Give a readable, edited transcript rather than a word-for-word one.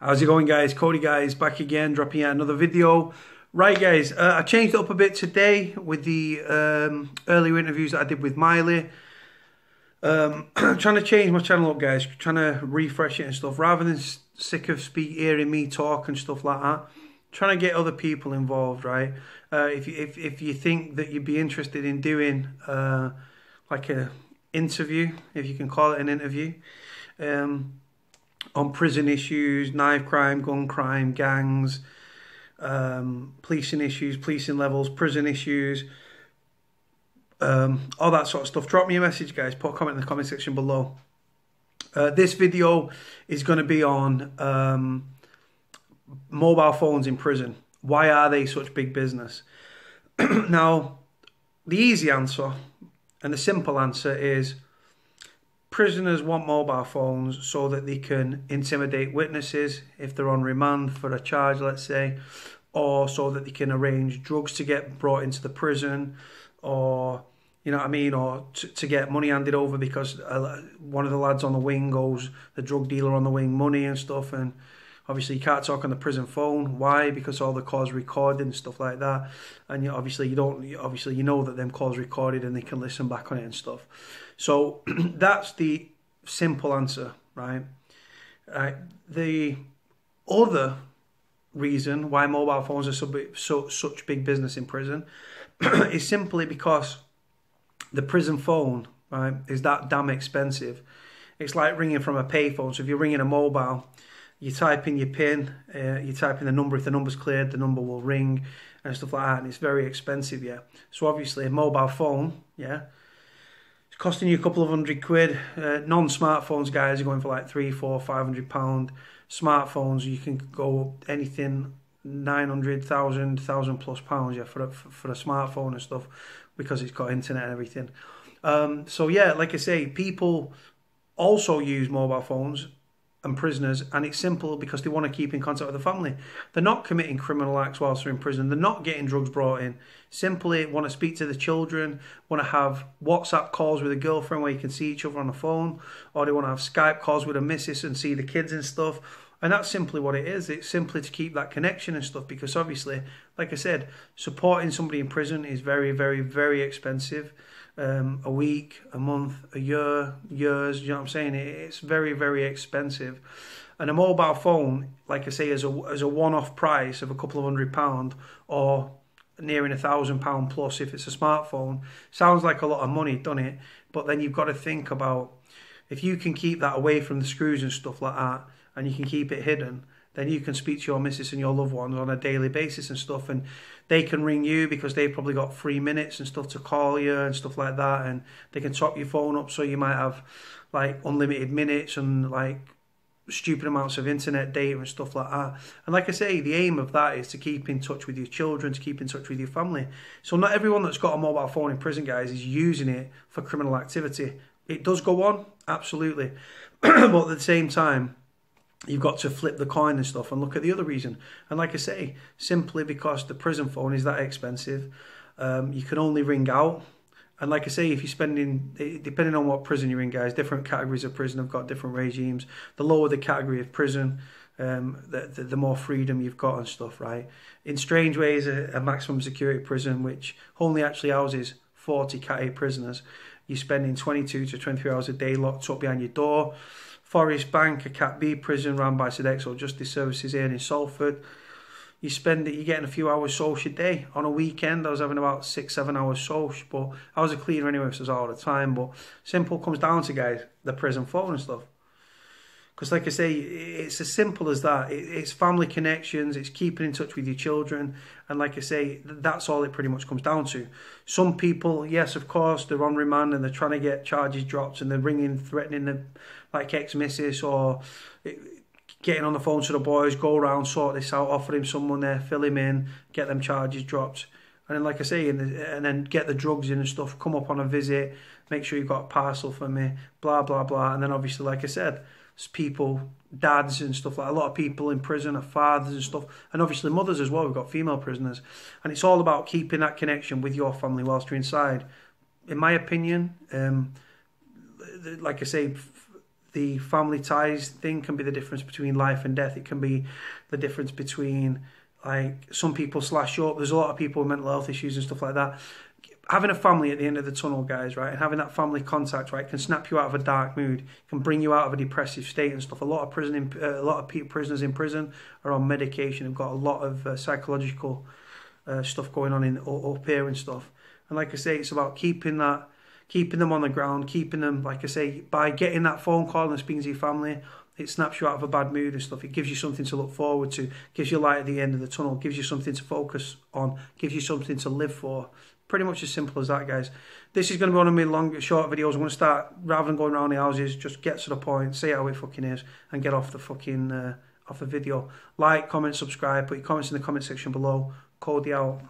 How's it going, guys? Cody, guys, back again, dropping out another video. Right, guys, I changed it up a bit today with the earlier interviews that I did with Miley. I'm trying to change my channel up, guys, trying to refresh it and stuff, rather than sick of hearing me talk and stuff like that. Trying to get other people involved, right? If you think that you'd be interested in doing like a interview, if you can call it an interview, on prison issues, knife crime, gun crime, gangs, policing issues, policing levels, prison issues, all that sort of stuff, drop me a message, guys. Put a comment in the comment section below. This video is going to be on mobile phones in prison. Why are they such big business? Now, the easy answer and the simple answer is prisoners want mobile phones so that they can intimidate witnesses if they're on remand for a charge, let's say, or so that they can arrange drugs to get brought into the prison, or, you know what I mean, or to get money handed over because one of the lads on the wing owes the drug dealer on the wing money and stuff. And obviously you can't talk on the prison phone. Why? Because all the calls recorded and stuff like that. And obviously you know that them calls recorded and they can listen back on it and stuff. So that's the simple answer, right? The other reason why mobile phones are such big business in prison is simply because the prison phone, right, is that damn expensive. It's like ringing from a payphone. So if you're ringing a mobile, you type in your PIN, you type in the number. If the number's cleared, the number will ring and stuff like that. And it's very expensive, yeah. So obviously a mobile phone, yeah, it's costing you a couple of £100. Non-smartphones, guys, are going for like £300, £400, £500. Smartphones, you can go anything 900, 1,000 plus pounds, yeah, for a smartphone and stuff, because it's got internet and everything. So yeah, like I say, people also use mobile phones and prisoners, and it's simple because they want to keep in contact with the family. They're not committing criminal acts whilst they're in prison. They're not getting drugs brought in. Simply want to speak to the children, want to have WhatsApp calls with a girlfriend where you can see each other on the phone, or they want to have Skype calls with a missus and see the kids and stuff. And that's simply what it is. It's simply to keep that connection and stuff, because obviously, like I said, supporting somebody in prison is very, very, very expensive. A week, a month, a year, years, you know what I'm saying? It's very, very expensive. And a mobile phone, like I say, is a one-off price of a couple of £100 or nearing £1,000 plus if it's a smartphone. Sounds like a lot of money, doesn't it? But then you've got to think about, if you can keep that away from the screws and stuff like that, and you can keep it hidden, then you can speak to your missus and your loved ones on a daily basis and stuff, and they can ring you because they've probably got 3 minutes and stuff to call you and stuff like that, and they can top your phone up so you might have like unlimited minutes and like stupid amounts of internet data and stuff like that. And like I say, the aim of that is to keep in touch with your children, to keep in touch with your family. So not everyone that's got a mobile phone in prison, guys, is using it for criminal activity. It does go on, absolutely. But at the same time, you've got to flip the coin and stuff and look at the other reason. And like I say, simply because the prison phone is that expensive, you can only ring out. And like I say, if you're spending, depending on what prison you're in, guys, different categories of prison have got different regimes. The lower the category of prison, the more freedom you've got and stuff, right? In strange ways, a maximum security prison, which only actually houses 40 Cat A prisoners, you're spending 22 to 23 hours a day locked up behind your door. Forest Bank, a Cat B prison run by Sodexo Justice Services here in Salford. You're getting a few hours social a day. On a weekend, I was having about 6-7 hours social, but I was a cleaner anyway, so it was all the time. But simple comes down to, guys, the prison phone and stuff. Because like I say, it's as simple as that. It's family connections, it's keeping in touch with your children. And like I say, that's all it pretty much comes down to. Some people, yes, of course, they're on remand and they're trying to get charges dropped and they're ringing, threatening the like ex-missus, or getting on the phone to the boys, go around, sort this out, offer him some money, fill him in, get them charges dropped. And then, like I say, and then get the drugs in and stuff, come up on a visit, make sure you've got a parcel for me, blah, blah, blah. And then obviously, like I said, people, dads and stuff, like a lot of people in prison are fathers and stuff, and obviously mothers as well. We've got female prisoners, and it's all about keeping that connection with your family whilst you're inside. In my opinion, like I say, the family ties thing can be the difference between life and death. It can be the difference between, like, some people slash up. There's a lot of people with mental health issues and stuff like that. Having a family at the end of the tunnel, guys, right, and having that family contact, right, can snap you out of a dark mood, can bring you out of a depressive state and stuff. A lot of prisoners in prison are on medication. Have got a lot of psychological stuff going on up here and stuff. And like I say, it's about keeping them on the ground, keeping them, like I say, by getting that phone call and speaking to your family. It snaps you out of a bad mood and stuff. It gives you something to look forward to, gives you light at the end of the tunnel, gives you something to focus on, gives you something to live for. Pretty much as simple as that, guys. This is going to be one of my short videos. I'm going to start, rather than going around the houses, just get to the point, say how it fucking is, and get off the fucking off the video. Like, comment, subscribe, put your comments in the comment section below. Cody out.